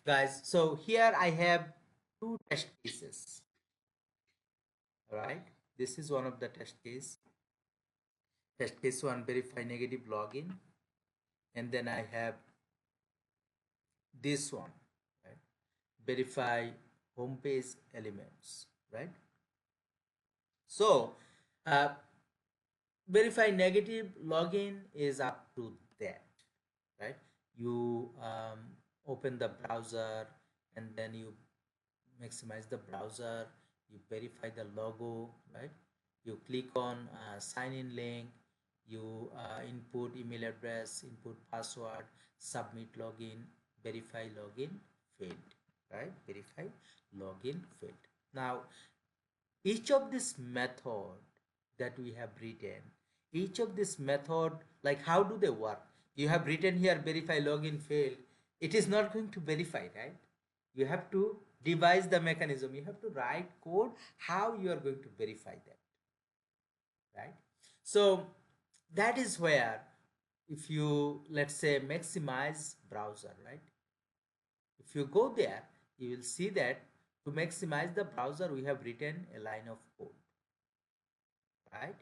guys. So here I have two test cases. All right, this is one of the test case. Test case one, verify negative login, and then I have this one, right? Verify homepage elements, right? So uh, verify negative login is up to that, right? You open the browser and then you maximize the browser, you verify the logo, right? You click on sign in link, you input email address, input password, submit login, verify login failed, right? Verify login failed. Now each of this method that we have written, each of this method, like how do they work? You have written here verify login failed, it is not going to verify, right? You have to devise the mechanism, you have to write code how you are going to verify that, right? So that is where, if you, let's say, maximize browser, right? If you go there, you will see that to maximize the browser we have written a line of code, right?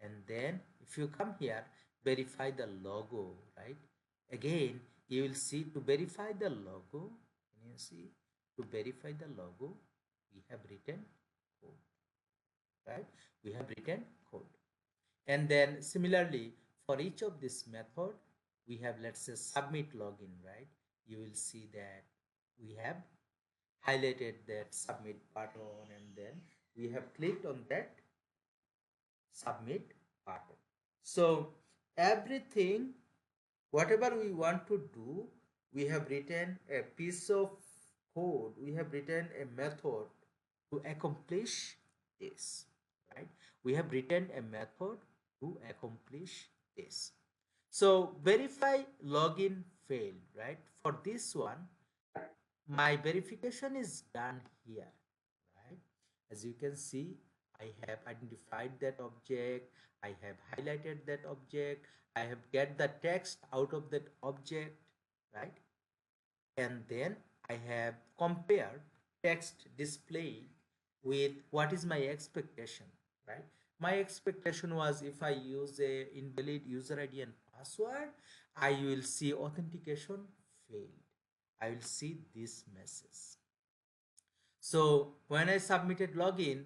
And then if you come here, verify the logo, right? Again you will see, to verify the logo, can you see, to verify the logo we have written code, right? We have written code. And then similarly for each of this method we have, let's say, submit login, right? You will see that we have highlighted that submit button, and then we have clicked on that submit button. So everything, whatever we want to do, we have written a piece of code, we have written a method to accomplish this, right? We have written a method to accomplish this. So verify login failed, right? For this one, my verification is done here, right? As you can see, I have identified that object, I have highlighted that object, I have get the text out of that object, right? And then I have compared text display with what is my expectation, right? My expectation was, if I use a invalid user ID and password, I will see authentication failed. I will see this message. So when I submitted login,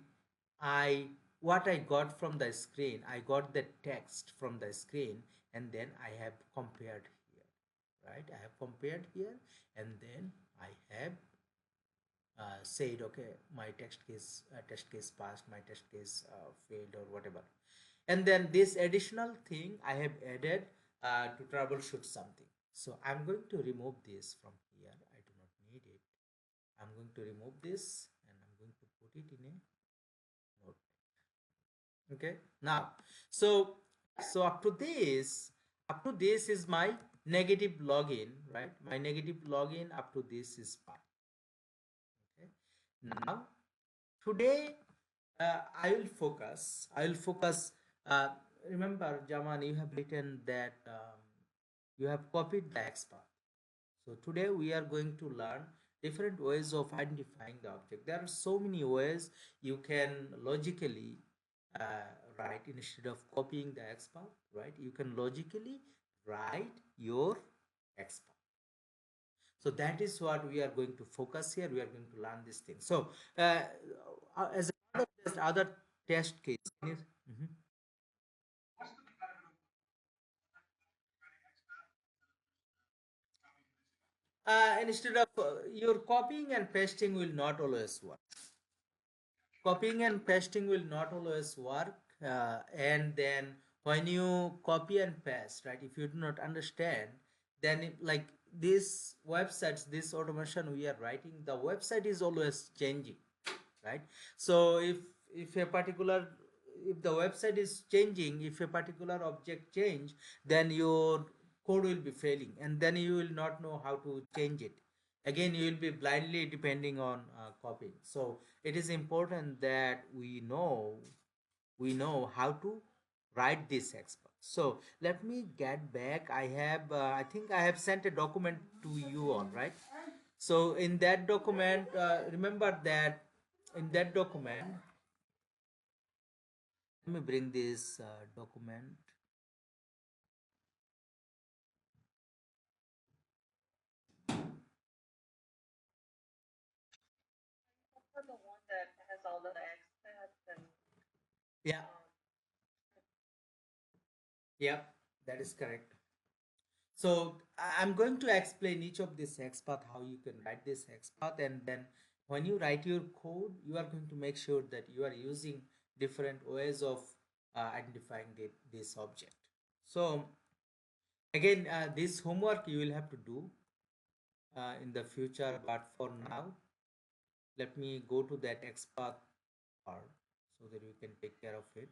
I what I got from the screen, I got the text from the screen, and then I have compared here, right? I have compared here, and then I have said, okay, my test case passed, my test case failed, or whatever. And then this additional thing I have added to troubleshoot something. So I'm going to remove this from here. I do not need it. I'm going to remove this and I'm going to put it in a notepad. Okay. Now, so up to this is my negative login, right? My negative login up to this is fine. Okay. Now, today I will focus. Uh, Remember, Jaman, you have written that you have copied the XPath. So today we are going to learn different ways of identifying the object. There are so many ways you can logically write, instead of copying the XPath, right? You can logically write your XPath. So that is what we are going to focus here. We are going to learn this thing. So as a part of this other test case, Mhm. Instead of your copying and pasting will not always work. Copying and pasting will not always work. And then when you copy and paste, right, if you do not understand, then like these websites, this automation we are writing, the website is always changing, right? So if a particular, if the website is changing, if a particular object change, then your code will be failing, and then you will not know how to change it. Again, you will be blindly depending on copying. So it is important that we know how to write this expert. So let me get back. I think I have sent a document to you all, right? So in that document, remember that in that document, let me bring this document. The one that has all the expats and Yeah, yep, that is correct. So I'm going to explain each of this XPath, how you can write this XPath, and then when you write your code, you are going to make sure that you are using different ways of identifying this object. So again, this homework you will have to do in the future, but for now, let me go to that XPath part so that we can take care of it.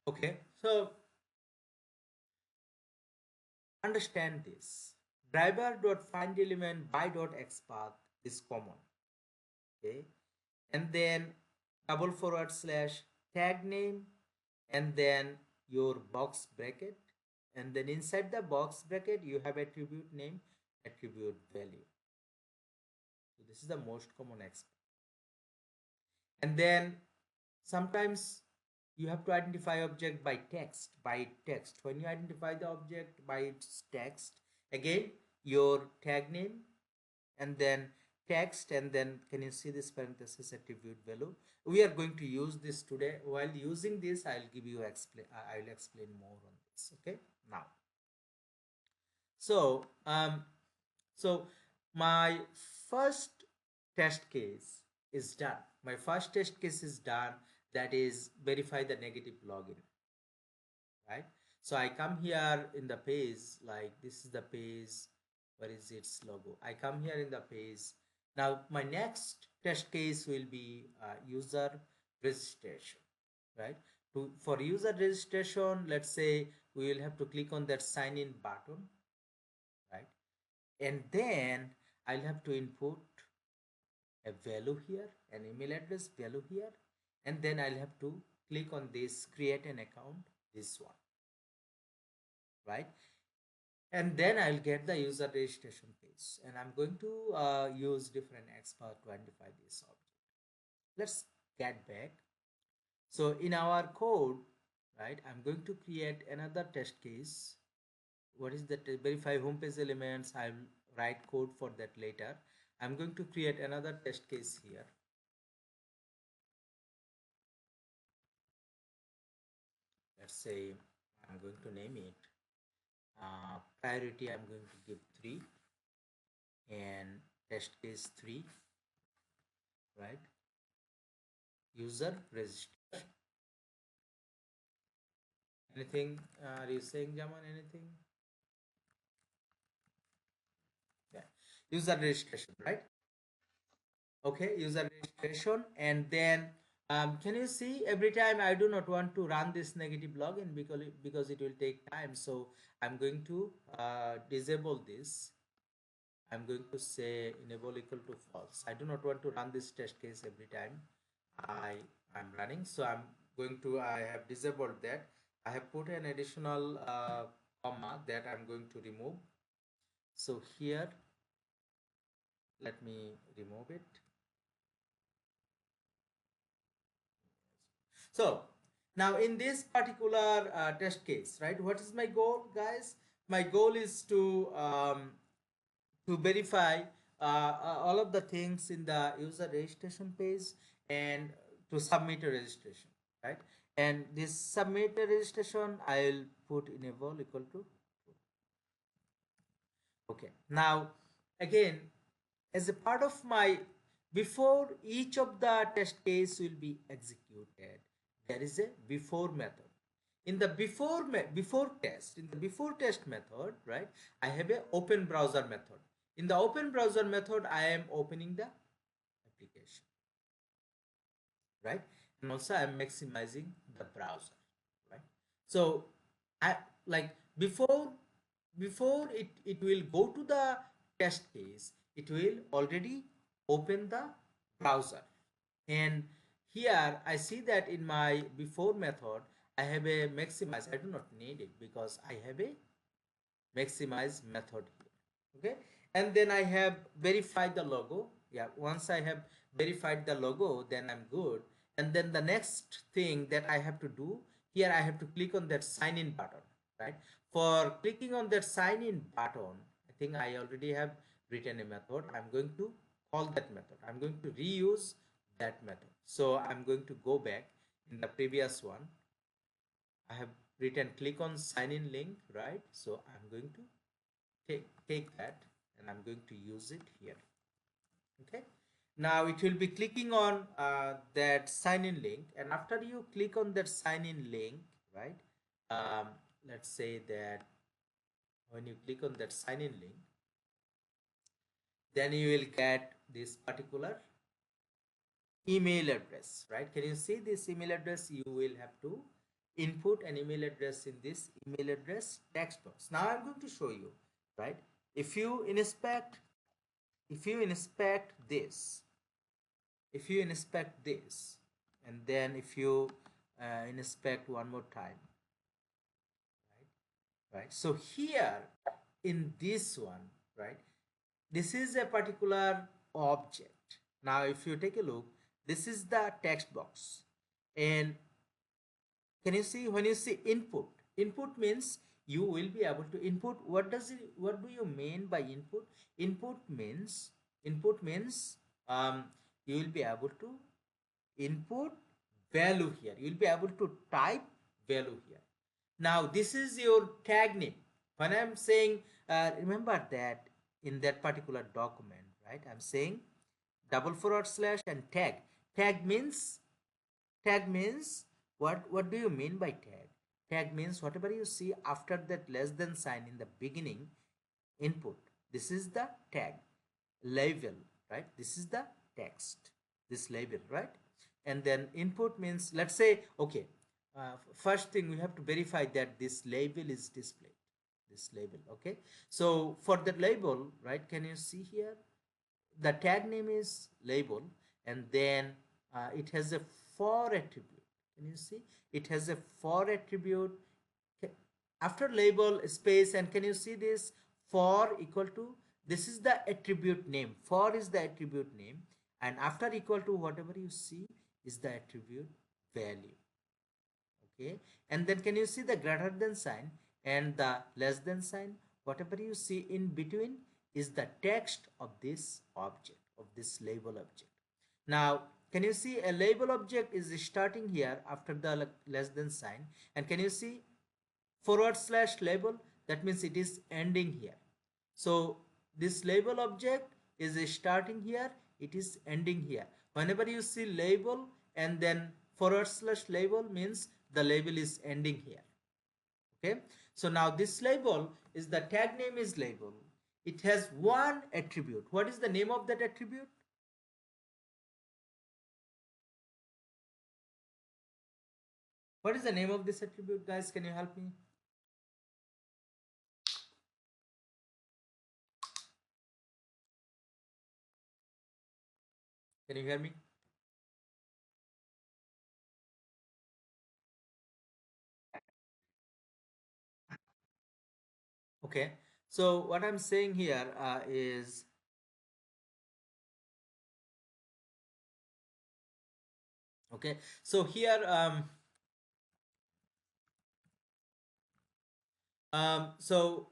Okay, so understand this. Driver.findElement by.xpath is common. Okay, and then double forward slash tag name, and then your box bracket, and then inside the box bracket you have attribute name, attribute value. So this is the most common example. And then sometimes you have to identify object by text. When you identify the object by its text, again your tag name and then text, and then can you see this parenthesis attribute value? We are going to use this today. While using this, I'll give you I'll explain more on this. Okay, now so so my first test case is done. My first test case is done, that is verify the negative login, right? So I come here in the page, like this is the page. Where is its logo? I come here in the page. Now my next test case will be user registration, right? For user registration, let's say we will have to click on that sign in button, right? And then I'll have to input a value here, an email address value here, and then I'll have to click on this create an account, this one, right? And then I'll get the user registration page, and I'm going to use different expert to identify this object. Let's get back. So in our code, right, I'm going to create another test case. What is that? Verify homepage elements. I'll write code for that later. I'm going to create another test case here. Let's say I'm going to name it priority. I'm going to give 3 and test case 3, right? User register. Anything? Are you saying, Jaman? Anything? Yeah. User registration, right? Okay, user registration, and then can you see every time I do not want to run this negative login because it will take time. So I'm going to disable this. I'm going to say enable equal to false. I do not want to run this test case every time I'm running. So I have disabled that. I have put an additional comma that I'm going to remove. So here, let me remove it. So now in this particular test case, right, what is my goal, guys? My goal is to verify all of the things in the user registration page and to submit a registration, right? And this submit a registration, I'll put enable equal to. Okay, now again, as a part of my, before each of the test case will be executed, there is a before method. In the before test method, right, I have a open browser method. In the open browser method, I am opening the application, right? And also I'm maximizing the browser, right? So I, like, before it will go to the test case, it will already open the browser. And here I see that in my before method I have a maximize. I do not need it because I have a maximize method here. Okay, and then I have verified the logo. Yeah, once I have verified the logo, then I'm good. And then the next thing that I have to do here, I have to click on that sign in button, right? For clicking on that sign in button, I think I already have written a method. I'm going to call that method. I'm going to reuse that method. So I'm going to go back in the previous one. I have written click on sign in link, right? So I'm going to take that and I'm going to use it here. Okay, now it will be clicking on that sign in link, and after you click on that sign in link, right, um, let's say that when you click on that sign in link, then you will get this particular email address, right? Can you see this email address? You will have to input an email address in this email address text box. Now I'm going to show you, right? If you inspect this, if you inspect this, and then if you inspect one more time, right? So here in this one, right, this is a particular object. Now if you take a look, this is the text box, and can you see when you see input? Input means you will be able to input. What do you mean by input? Input means you will be able to input value here. You will be able to type value here. Now this is your tag name. When I'm saying, remember that in that particular document, right? I'm saying // and tag. Tag means what do you mean by tag? Tag means whatever you see after that less than sign in the beginning input. This is the tag. Label, right? This is the text. This label, right? And then input means, let's say, okay, first thing we have to verify that this label is displayed. This label, okay? So for the label, right, can you see here? The tag name is label, and then it has a for attribute. Can you see? It has a for attribute after label space, and can you see this for equal to, this is the attribute name. For is the attribute name, and after equal to whatever you see is the attribute value. Okay, and then can you see the greater than sign and the less than sign? Whatever you see in between is the text of this object, of this label object. Now can you see a label object is starting here after the less than sign, and can you see / label? That means it is ending here. So this label object is starting here, it is ending here. Whenever you see label and then / label means the label is ending here. Okay, so now this label is the tag name is label. It has one attribute. What is the name of that attribute? What is the name of this attribute, guys? Can you help me? Can you hear me? Okay, so what I'm saying here is, okay, so here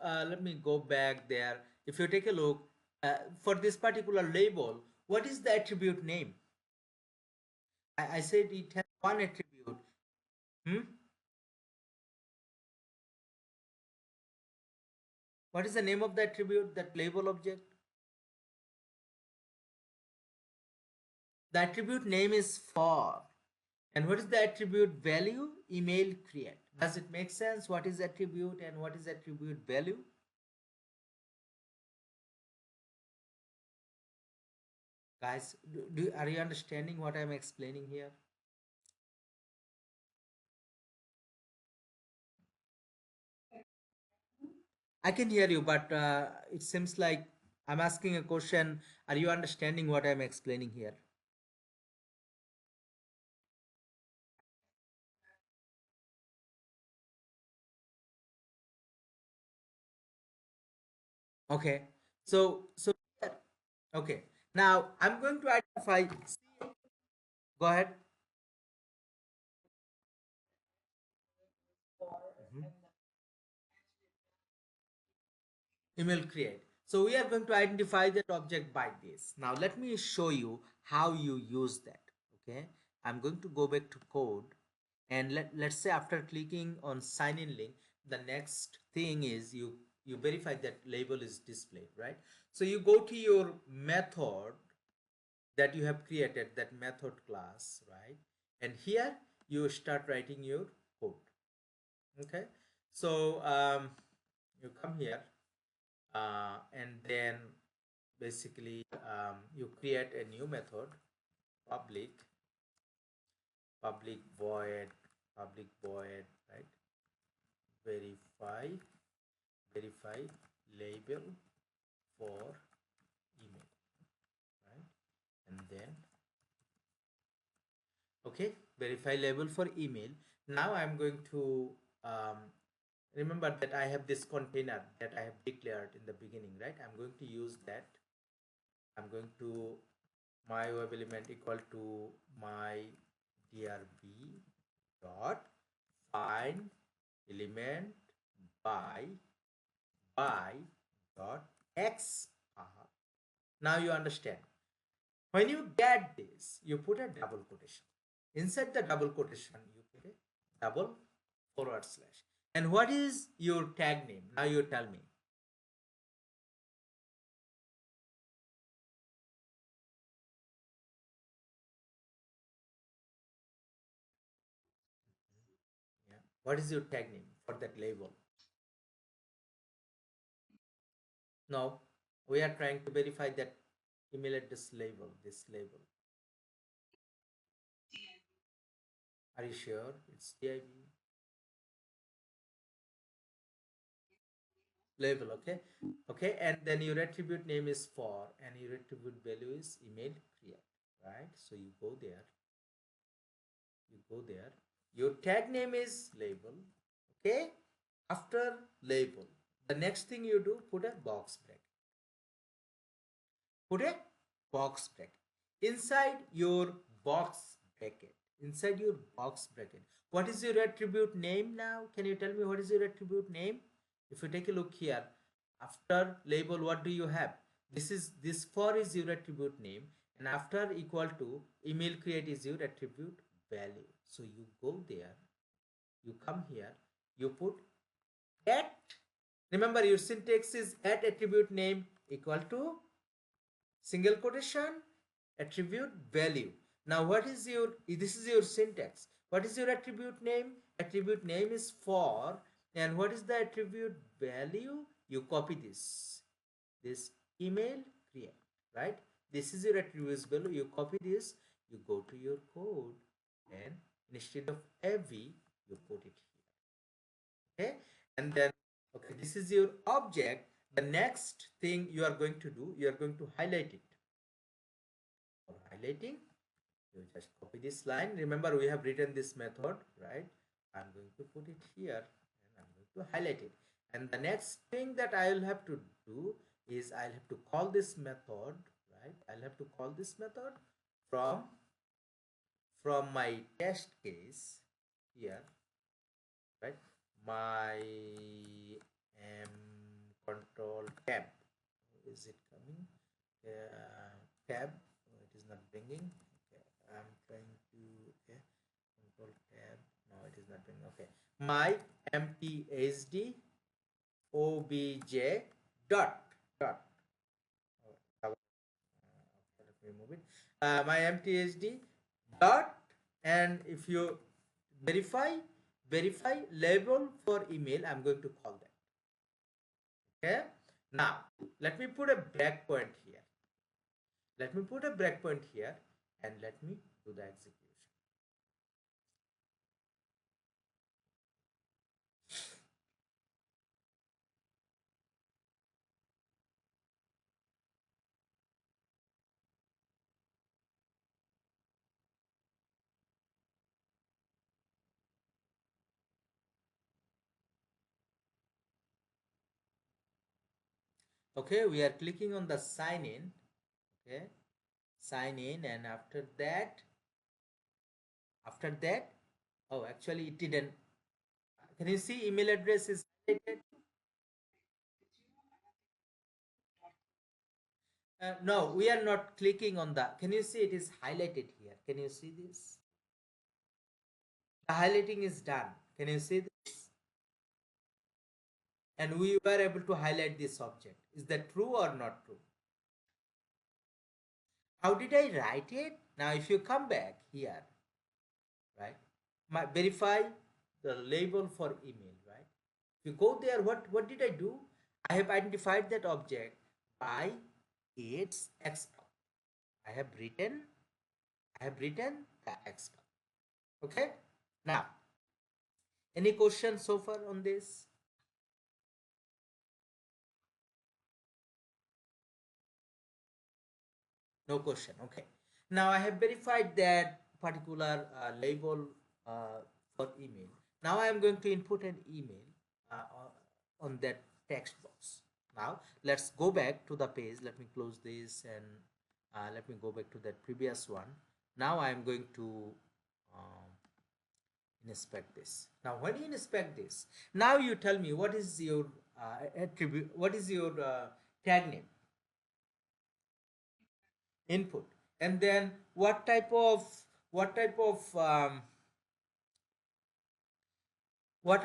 let me go back there. If you take a look for this particular label, what is the attribute name? I said it has one attribute. Hmm? What is the name of the attribute, that label object? The attribute name is for. And what is the attribute value? Email create. Does it make sense? What is attribute and what is attribute value? Guys, are you understanding what I'm explaining here? I can hear you, but it seems like I'm asking a question. Are you understanding what I'm explaining here? Okay. So okay. Now I'm going to identify. Go ahead. for Mhm. and Email create. So we are going to identify that object by this. Now let me show you how you use that. Okay. I'm going to go back to code, and let's say after clicking on sign in link, the next thing is you verify that label is displayed, right? So you go to your method that you have created, that method class, right? And here you start writing your code. Okay. So you come here, and then basically you create a new method, public public void public void, right? Verify label for email, right? And then okay, verify label for email. Now I'm going to um, remember that I have this container that I have declared in the beginning, right? I'm going to use that. I'm going to my web element equal to my drb dot find element by by dot x path. Now you understand. When you get this, you put a double quotation. Inside the double quotation, you put a double forward slash. And what is your tag name? Now you tell me. Yeah. What is your tag name for that label? Now we are trying to verify that email address label, this label. Are you sure it's DIB label? Okay. Okay. And then your attribute name is for, and your attribute value is email create, right? So you go there, your tag name is label. Okay. After label, the next thing you do, put a box bracket. Put a box bracket. Inside your box bracket, inside your box bracket, what is your attribute name now? Can you tell me what is your attribute name? If you take a look here, after label, what do you have? This for is your attribute name, and after equal to email create is your attribute value. So you go there, you come here, you put at, remember your syntax is at attribute name equal to single quotation attribute value. Now what is your, this is your syntax. What is your attribute name? Attribute name is for, and what is the attribute value? You copy this email create, right? This is your attribute value. You copy this, you go to your code, and instead of AV you put it here. Okay. And then okay, this is your object. The next thing you are going to do, you are going to highlight it. For highlighting, you just copy this line. Remember, we have written this method, right? I'm going to put it here, and I'm going to highlight it. And the next thing that I will have to do is I'll have to call this method, right? I'll have to call this method from my test case here, right? My control tab. Is it coming? Tab. Oh, it is not bringing. Okay, I'm trying to. Okay, control tab. No, it is not bringing. Okay, my mthd obj dot dot. Okay, let me remove it. My mthd dot, and if you verify label for email, I'm going to call that. Okay. Now let me put a breakpoint here. Let me put a breakpoint here, and let me do the execution. Okay, we are clicking on the sign in. Okay, sign in, and after that, oh, actually it didn't. Can you see email address is highlighted? No, we are not clicking on the. Can you see it is highlighted here? Can you see this? The highlighting is done. Can you see this? And we were able to highlight this object. Is that true or not true? How did I write it? Now, if you come back here, right, verify the label for email, right? If you go there, what did I do? I have identified that object by its expert. I have written the expert. Okay. Now, any questions so far on this? No question. Okay. Now I have verified that particular label for email. Now I am going to input an email on that text box. Now let's go back to the page. Let me close this and let me go back to that previous one. Now I am going to inspect this. Now when you inspect this, now you tell me what is your attribute, what is your tag name? Input. And then what are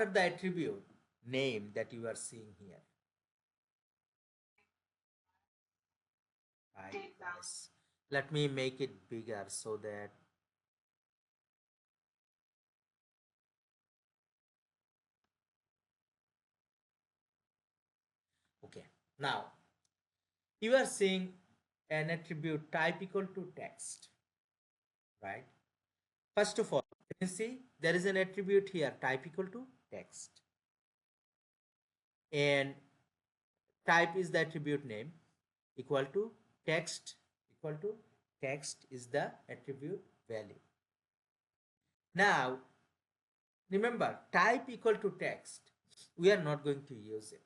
the attribute name that you are seeing here? Right, yes. Let me make it bigger so that okay. Now you are seeing an attribute type equal to text, right? First of all, can you see there is an attribute here type equal to text, and type is the attribute name, equal to text, equal to text is the attribute value. Now remember, type equal to text, we are not going to use it.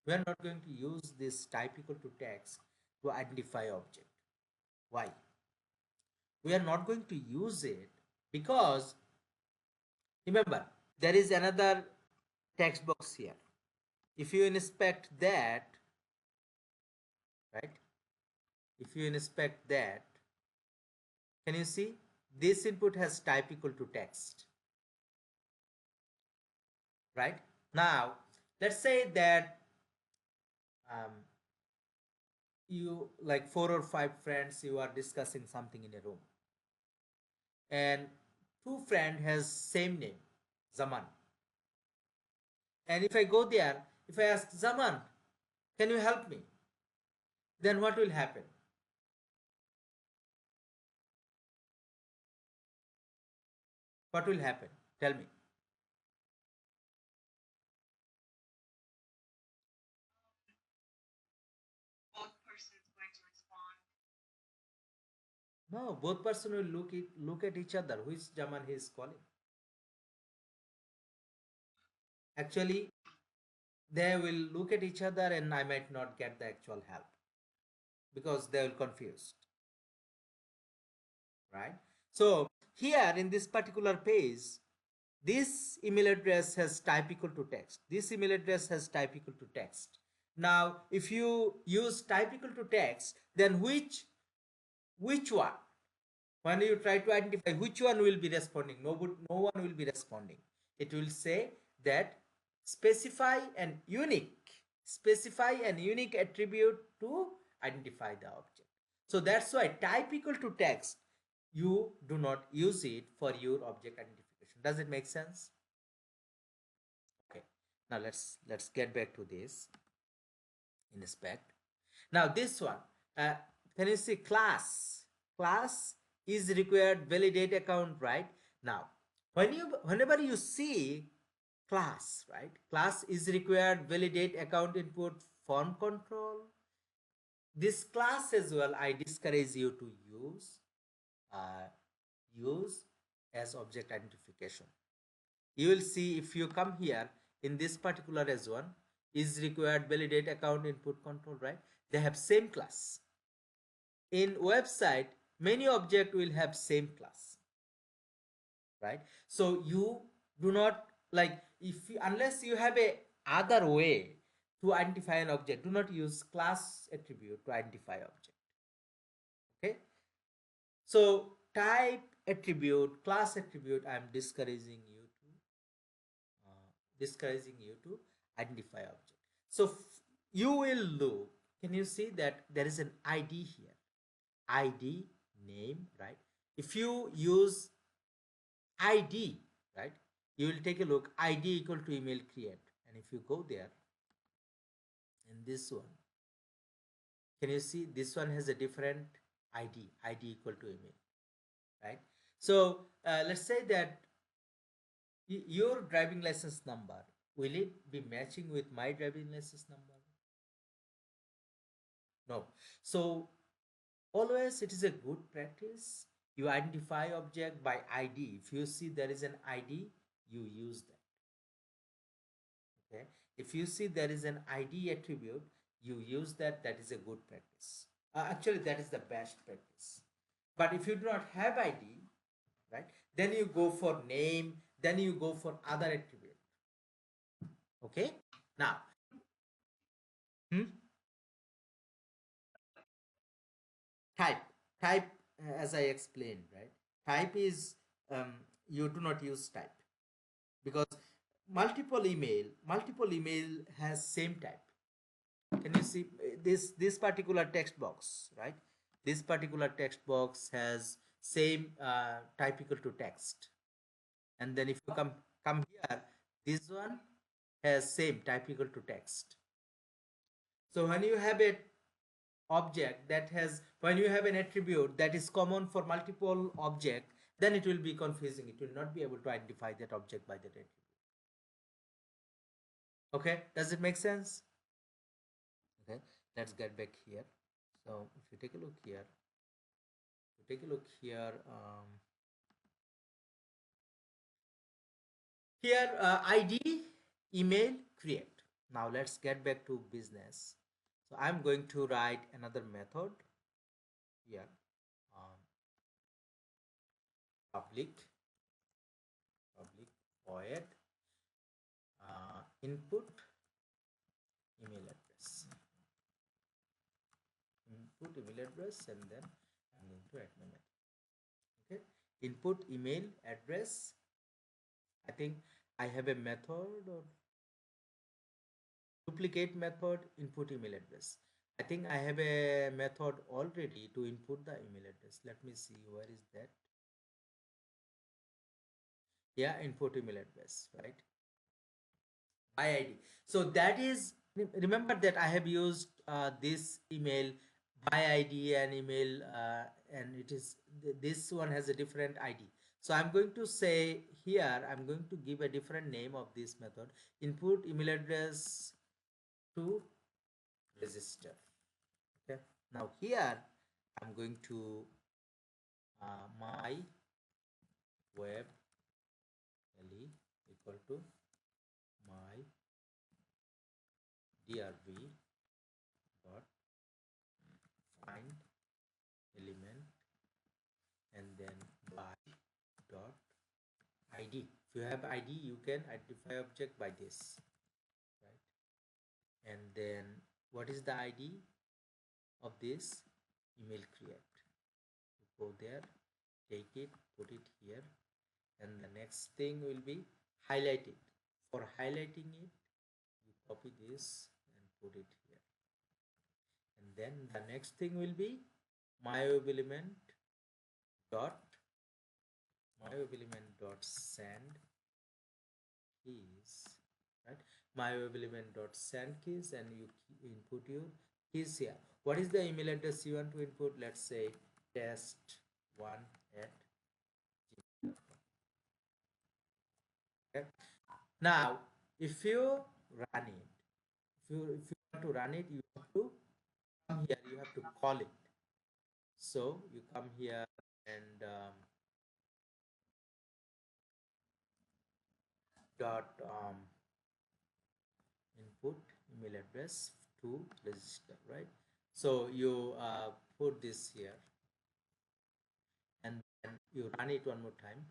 We are not going to use this type equal to text to identify object. Why? We are not going to use it because remember, there is another text box here. If you inspect that, right? If you inspect that, can you see this input has type equal to text, right? Now, let's say that you like 4 or 5 friends, you are discussing something in a room, and two friend has same name, Zaman. And if I go there, if I ask Zaman, can you help me? Then what will happen? What will happen? Tell me. Both persons going to respond. No, both person will look at each other. Which Zaman he is calling? Actually, they will look at each other, and I might not get the actual help because they will confused, right? So here in this particular page, this email address has type equal to text. This email address has type equal to text. Now, if you use type equal to text, then which one? When you try to identify which one will be responding, no one will be responding. It will say that specify an unique attribute to identify the object. So that's why type equal to text, you do not use it for your object identification. Does it make sense? Okay. Now let's get back to this inspect. Now this one, uh, can you see class? Class is required validate account, right? Now, whenever you see class, right? Class is required validate account input form control. This class as well, I discourage you to uh, use as object identification. You will see if you come here in this particular as one, is required validate account input control, right? They have same class. In website, many object will have same class, right? So you do not like if you, unless you have a other way to identify an object, do not use class attribute to identify object. Okay, so type attribute, class attribute, I'm discouraging you to identify object. So you will look, can you see that there is an ID here, ID name, right? If you use ID, right, you will take a look, ID equal to email create, and if you go there in this one, can you see this one has a different ID equal to email, right? So let's say that your driving license number, will it be matching with my driving license number? No. So always it is a good practice, you identify object by ID. If you see there is an ID, you use that. Okay, if you see there is an ID attribute, you use that. That is a good practice. Actually that is the best practice. But if you do not have ID, right, then you go for name, then you go for other attribute. Okay, now hmm? type type as I explained, right, type is you do not use type because multiple email has same type. Can you see this particular text box, right? This particular text box has same type equal to text, and then if you come here, this one has same type equal to text. So when you have a object that has, when you have an attribute that is common for multiple object, then it will be confusing, it will not be able to identify that object by that attribute. Okay, does it make sense? Okay, let's get back here. So if you take a look here, here ID email create. Now let's get back to business. So I'm going to write another method here, um, public void input email address, and then I'm going to add my method. Okay, input email address. I think I have a method or duplicate method input email address. I think I have a method already to input the email address. Let me see, where is that? Yeah, input email address, right? By ID. So that is, remember that I have used this email by ID and email, and it is this one has a different ID. So I'm going to say here, I'm going to give a different name of this method, input email address to register. Okay, now here I'm going to my web equal to my drv dot find element, and then by dot id. If you have id, you can identify object by this, right? And then what is the id of this? Email create. You go there, take it, put it here, and the next thing will be highlight it. For highlighting it, you copy this and put it here, and then the next thing will be my web element dot send keys, right? My web element dot send keys, and you input your keys here. What is the email address you want to input? Let's say test1 at gmail.com. Okay, now if you run it, if you want to run it, you have to come here, you have to call it. So you come here and dot input email address to register, right? So you put this here and then you run it one more time.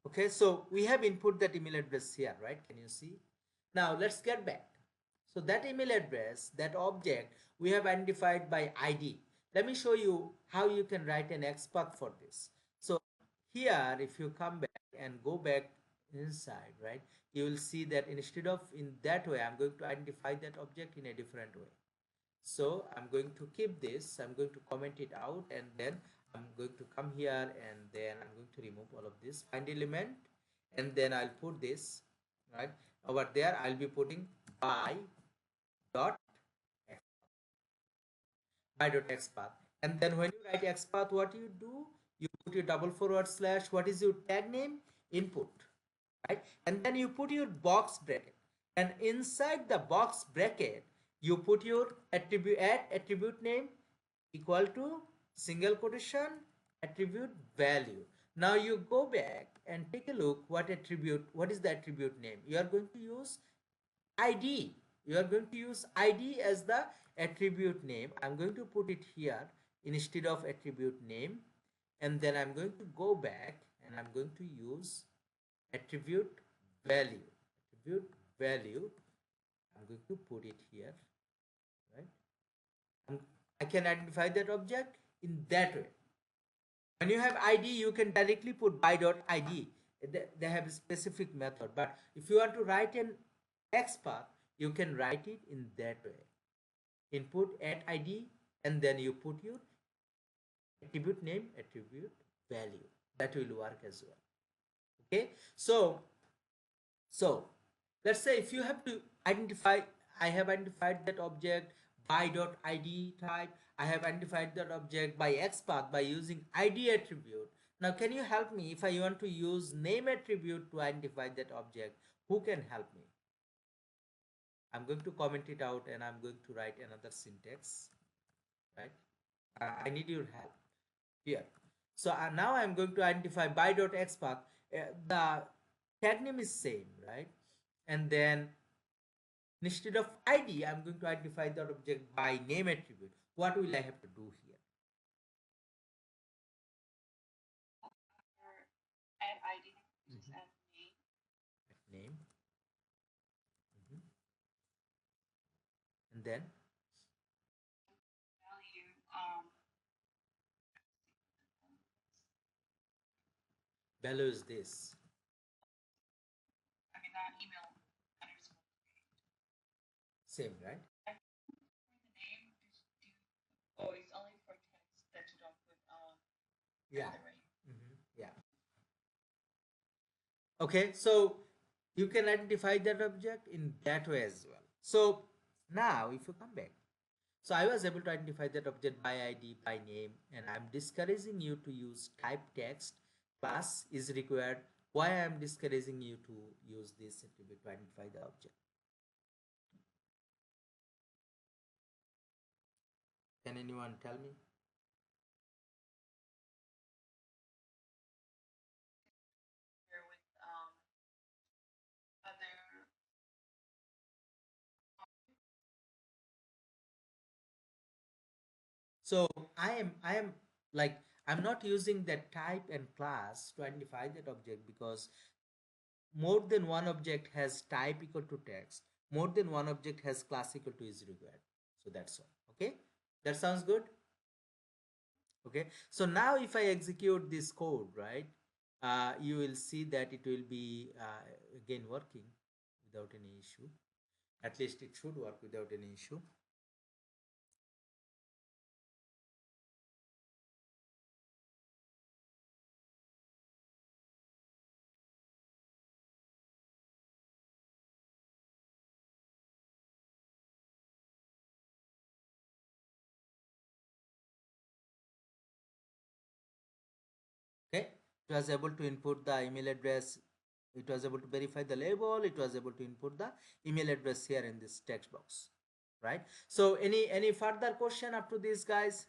Okay, so we have input that email address here, right? Can you see? Now let's get back. So that email address, that object, we have identified by ID. Let me show you how you can write an XPath for this. So here, if you come back and go back inside, right, you will see that instead of in that way, I'm going to identify that object in a different way. So I'm going to keep this, I'm going to comment it out, and then I'm going to come here and then I'm going to remove all of this, find element, and then I'll put this, right, over there. I'll be putting by dot by.xpath, and then when you write xpath, what you do, you put your double forward slash, what is your tag name, input, right, and then you put your box bracket, and inside the box bracket you put your attribute, add attribute name equal to single quotation attribute value. Now you go back and take a look what attribute, what is the attribute name. You are going to use ID. You are going to use ID as the attribute name. I'm going to put it here instead of attribute name, and then I'm going to go back and I'm going to use attribute value. Attribute value, I'm going to put it here, right? I can identify that object in that way. When you have ID, you can directly put by.id. They have a specific method. But if you want to write an XPath, you can write it in that way. Input add ID, and then you put your attribute name, attribute value. That will work as well. Okay. So let's say if you have to identify, I have identified that object by.id type. I have identified that object by XPath by using ID attribute. Now, can you help me if I want to use name attribute to identify that object? Who can help me? I'm going to comment it out and I'm going to write another syntax, right? I need your help here. So now I'm going to identify by.xpath. The tag name is same, right? And then instead of ID, I'm going to identify the object by name attribute. What will I have to do here? Add ID, just add name. Name. And then Value. value is this. I mean, not email underscore. Same, right? For the name, just do. Oh, it's only for text that you don't put Yeah. right? Yeah. Okay, so you can identify that object in that way as well. So now if you come back, so I was able to identify that object by ID, by name, and I'm discouraging you to use type text. Class is required. Why I am discouraging you to use this attribute to identify the object? Can anyone tell me? Here with other. So I am like I'm not using that type and class to identify that object because more than one object has type equal to text, more than one object has class equal to is required. So that's all. Okay, that sounds good. Okay, so now if I execute this code, right, you will see that it will be again working without any issue. At least it should work without any issue. It was able to input the email address. It was able to verify the label. It was able to input the email address here in this text box, right? So any further question up to this, guys?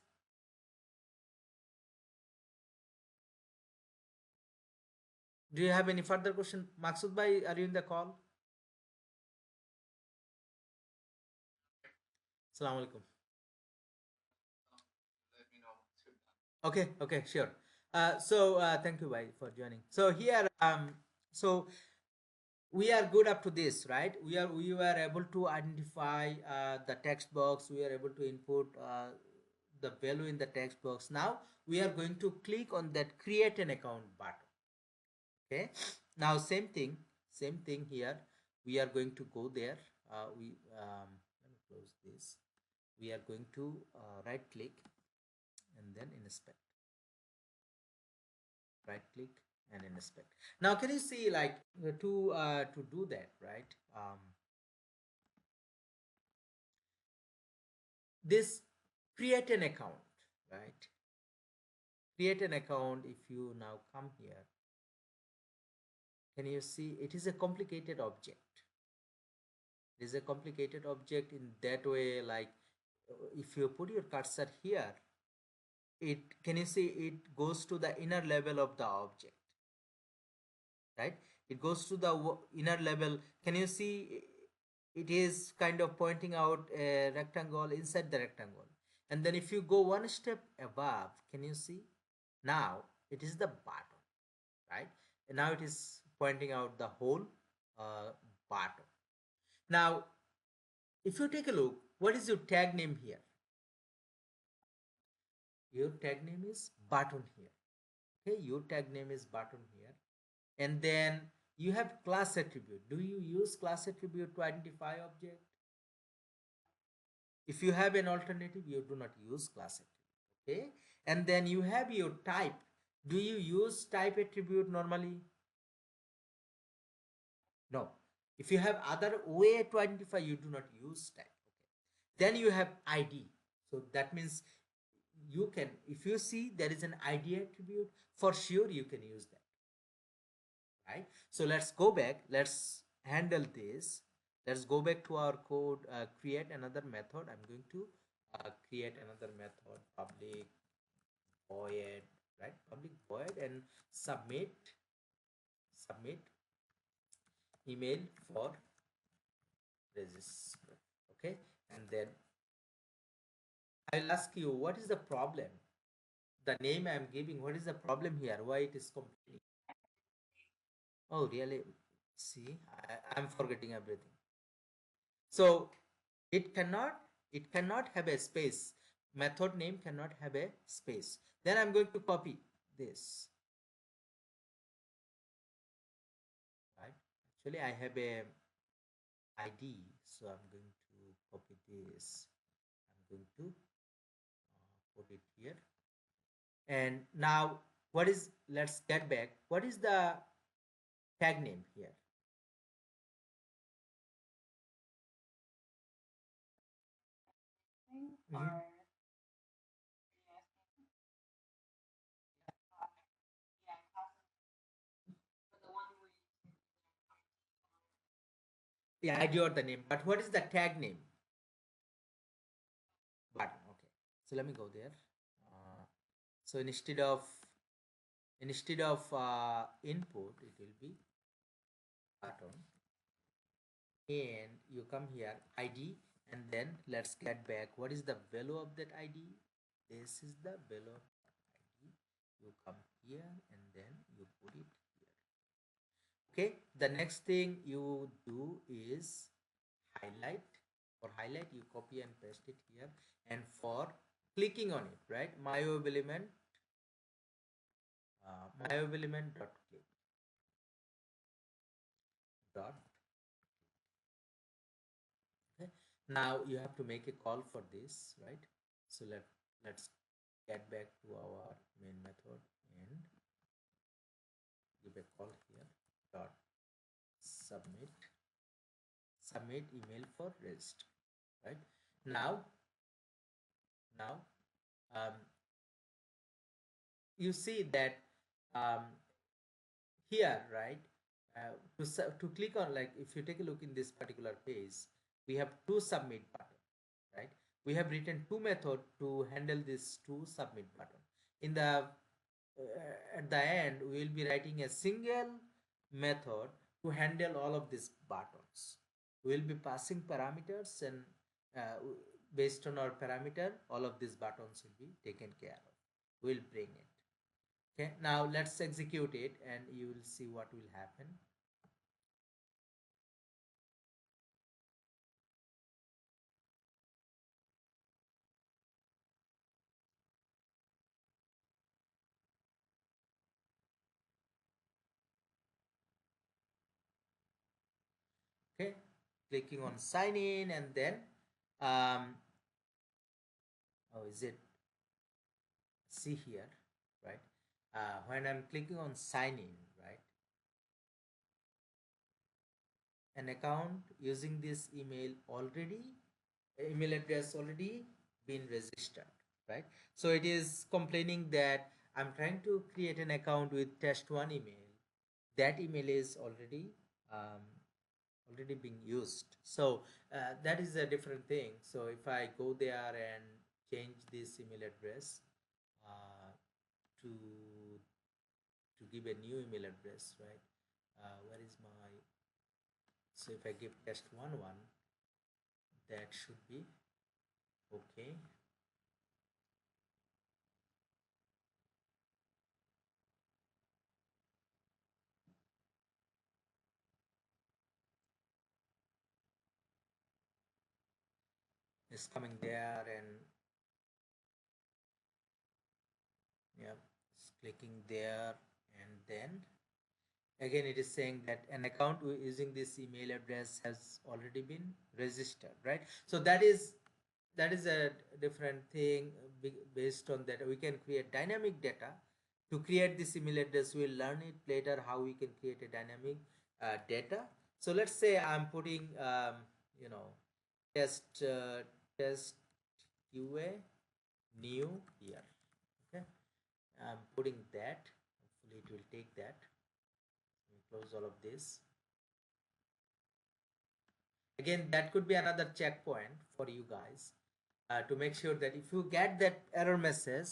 Do you have any further question? Maksud bhai, are you in the call? Assalamu alaikum. Okay, okay, sure. Thank you, bhai, for joining. So here, so we are good up to this, right? We were able to identify the text box. We are able to input the value in the text box. Now we are going to click on that create an account button. Okay. Now same thing here. We are going to go there. Let me close this. We are going to right click and then inspect. Right click and inspect. Now can you see, like, to do that, right? This create an account, right? Create an account. If you now come here, can you see it is a complicated object? It is a complicated object in that way, like if you put your cursor here, it, can you see it goes to the inner level of the object, right? It goes to the inner level. Can you see it is kind of pointing out a rectangle inside the rectangle, and then if you go one step above, can you see now it is the button, right? And now it is pointing out the whole button. Now if you take a look, what is your tag name here? Your tag name is button here. Okay, your tag name is button here. And then you have class attribute. Do you use class attribute to identify object? If you have an alternative, you do not use class attribute. Okay, and then you have your type. Do you use type attribute normally? No. If you have other way to identify, you do not use type. Okay, then you have ID. So that means you can, if you see there is an ID attribute, for sure you can use that, right? So let's go back, let's handle this. Let's go back to our code, create another method. I'm going to create another method, public void, right? Public void, and submit email for register. Okay, and then I'll ask you, what is the problem? The name I'm giving, what is the problem here? Why it is complaining? Oh, really? See, I'm forgetting everything. So it cannot have a space. Method name cannot have a space. Then I'm going to copy this. Right? Actually, I have a ID, so I'm going to copy this. I'm going to put it here. And now, what is? Let's get back. What is the tag name here? Mhm. Or yeah, for the one where Yeah, ID or the name. But what is the tag name? Button. Okay. So let me go there. So instead of input, it will be button. And you come here, ID, and then let's get back. What is the value of that ID? This is the value of ID. You come here and then you put it here. Okay, the next thing you do is highlight. For highlight, you copy and paste it here. And for clicking on it, right? My web element, dot click dot. Okay. Now you have to make a call for this, right? So let's get back to our main method and give a call here, dot submit email for register, right? Now now um, you see that here, right, to click on, like if you take a look in this particular page, we have two submit button, right? We have written two method to handle this two submit button. In the at the end, we will be writing a single method to handle all of these buttons. We will be passing parameters, and uh, based on our parameter, all of these buttons will be taken care of. We'll bring it. Okay, now let's execute it and you will see what will happen. Okay, clicking on sign in, and then oh, is it, see here, right? When I'm clicking on sign in, right, an account using this email address already been registered, right? So it is complaining that I'm trying to create an account with test1 email. That email is um, already being used. So that is a different thing. So if I go there and change this email address to give a new email address, right? Where is my, so if I give test1 that should be okay. It's coming there, and yeah, it's clicking there, and then again it is saying that an account using this email address has already been registered, right? So that is a different thing. Based on that, we can create dynamic data to create this email address. We'll learn it later how we can create a dynamic data. So let's say I'm putting you know test qa new here. Okay, I'm putting that. Hopefully it will take that. Close all of this. Again, that could be another checkpoint for you guys, to make sure that if you get that error message,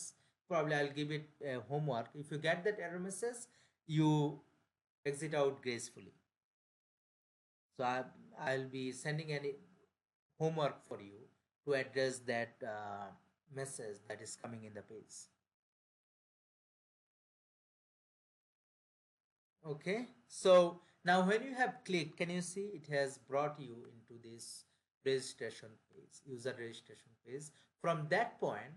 probably I'll give it homework. If you get that error message, you exit out gracefully. So I'll be sending any homework for you to address that message that is coming in the page. Okay, so now when you have clicked, can you see it has brought you into this registration page, user registration page. From that point,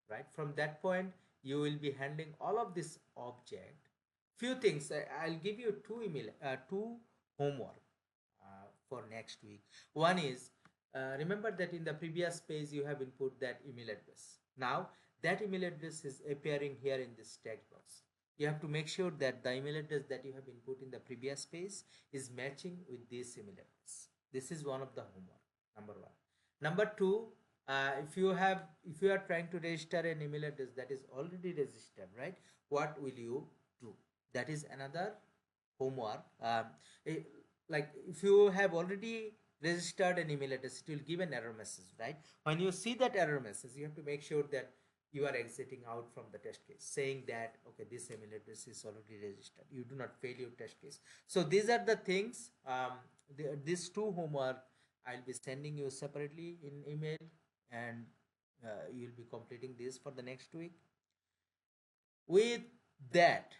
right, from that point, you will be handling all of this object. Few things, I'll give you two homework for next week. One is, remember that in the previous page you have input that email address. Now that email address is appearing here in this text box. You have to make sure that the email address that you have input in the previous page is matching with this email address. This is one of the homework, number one. Number two, if you are trying to register an email address that is already registered, right, what will you do? That is another homework. Like if you have already registered an email address, it will give an error message, right? When you see that error message, you have to make sure that you are exiting out from the test case, saying that okay, this email address is already registered. You do not fail your test case. So these are the things. These two homework I'll be sending you separately in email, and you'll be completing this for the next week. With that,